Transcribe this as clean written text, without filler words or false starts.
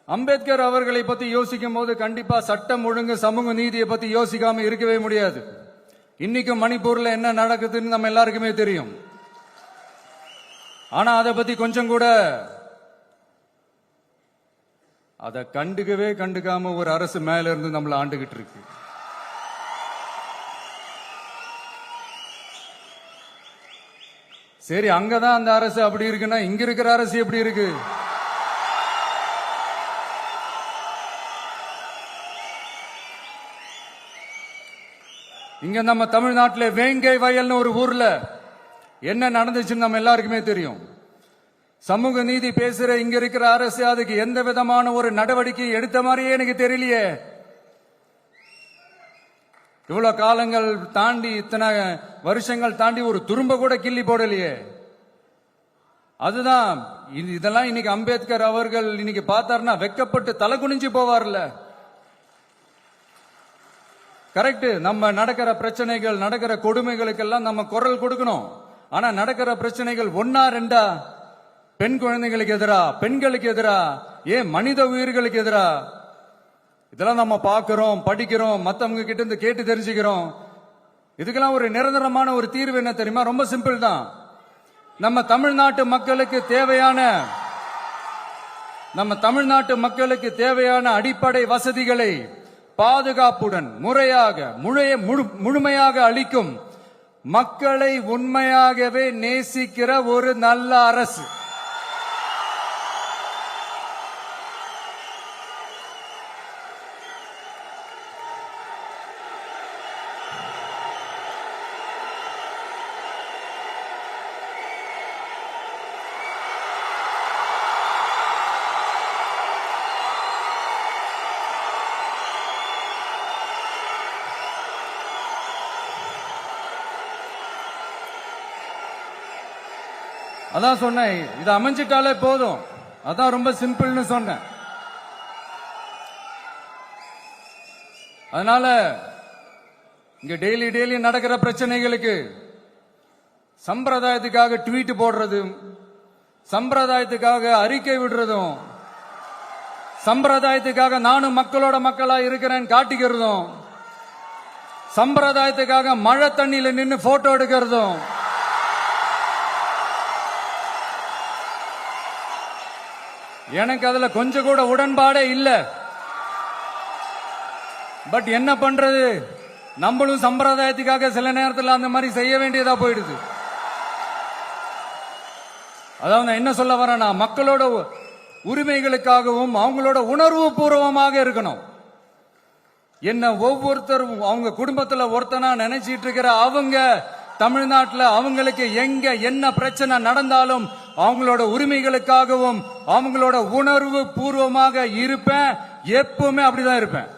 அம்பேத்கர் அவர்களை பத்தி யோசிக்கும் போது கண்டிப்பா சட்டம் ஒழுங்கு சமூக நீதியை பத்தி யோசிக்காம இருக்கவே முடியாது. இன்னைக்கு மணிப்பூர்ல என்ன நடக்குதுன்னு நம்ம எல்லாருக்குமே தெரியும். ஆனா அதை பத்தி கொஞ்சம் கூட அதை கண்டுக்காம ஒரு அரசு மேல இருந்து நம்மள ஆண்டுகிட்டு இருக்கு. சரி, அங்கதான் அந்த அரசு அப்படி இருக்குன்னா இங்க இருக்கிற அரசு எப்படி இருக்கு? இங்க நம்ம தமிழ்நாட்டில் வேங்கை வயல்னு ஒரு ஊர்ல என்ன நடந்துச்சுன்னு நம்ம எல்லாருக்குமே தெரியும். சமூக நீதி பேசுற இங்க இருக்கிற அரசு அதுக்கு எந்த விதமான ஒரு நடவடிக்கை எடுத்த மாதிரியே எனக்கு தெரியலையே. இவ்வளவு காலங்கள் தாண்டி, இத்தனை வருஷங்கள் தாண்டி ஒரு துரும்ப கூட கிள்ளி போடலையே. அதுதான் இதெல்லாம் இன்னைக்கு அம்பேத்கர் அவர்கள் இன்னைக்கு பார்த்தாருன்னா வெக்கப்பட்டு தலை குனிஞ்சு போவார்ல. கரெக்ட், நம்ம நடக்கிற பிரச்சனைகள், நடக்கிற கொடுமைகளுக்கெல்லாம் நம்ம குரல் கொடுக்கணும். ஆனா நடக்கிற பிரச்சனைகள் ஒன்னா ரெண்டா? பெண் குழந்தைகளுக்கு எதிரா, பெண்களுக்கு எதிரா, ஏன் மனித உயிர்களுக்கு எதிரா? இதெல்லாம் நம்ம பார்க்கிறோம், படிக்கிறோம், மத்தவங்க கிட்ட இருந்து கேட்டு தெரிஞ்சுக்கிறோம். இதுக்கெல்லாம் ஒரு நிரந்தரமான ஒரு தீர்வு என்ன தெரியுமா? ரொம்ப சிம்பிள் தான். நம்ம தமிழ்நாட்டு மக்களுக்கு தேவையான அடிப்படை வசதிகளை பாதுகாப்புடன் முழுமையாக அளிக்கும் மக்களை உண்மையாகவே நேசிக்கிற ஒரு நல்ல அரசு. அதான் சொன்னேன், இது அமைஞ்சிட்டாலே போதும். அதான் ரொம்ப சிம்பிள்னு சொன்னேன். அதனால இங்க டெய்லி நடக்கிற பிரச்சனைகளுக்கு சம்பிரதாயத்துக்காக ட்வீட் போடுறதும், சம்பிரதாயத்துக்காக அறிக்கை விடுறதும், சம்பிரதாயத்துக்காக நானும் மக்களோட மக்களா இருக்கிறேன்னு காட்டிக்கிறதும், சம்பிரதாயத்துக்காக மழை தண்ணியில நின்று போட்டோ எடுக்கிறதும், எனக்கு அதுல கொஞ்சம் கூட உடன்பாடே இல்ல. பட் என்ன பண்றது, நம்மளும் சம்பிரதாயத்துக்காக சில நேரத்தில் அந்த மாதிரி செய்ய வேண்டியதா போயிடுது. அதாவது என்ன சொல்ல வரேன்னா, மக்களோட உரிமைகளுக்காகவும் அவங்களோட உணர்வு பூர்வமாக இருக்கணும். என்ன ஒவ்வொருத்தரும் அவங்க குடும்பத்துல ஒருத்தனா நினைச்சிட்டு இருக்கிற அவங்க தமிழ்நாட்டில் அவங்களுக்கு எங்க என்ன பிரச்சனை நடந்தாலும் அவங்களோட உரிமைகளுக்காகவும் அவங்களோட உணர்வு பூர்வமாக இருப்பேன். எப்பவுமே அப்படிதான் இருப்பேன்.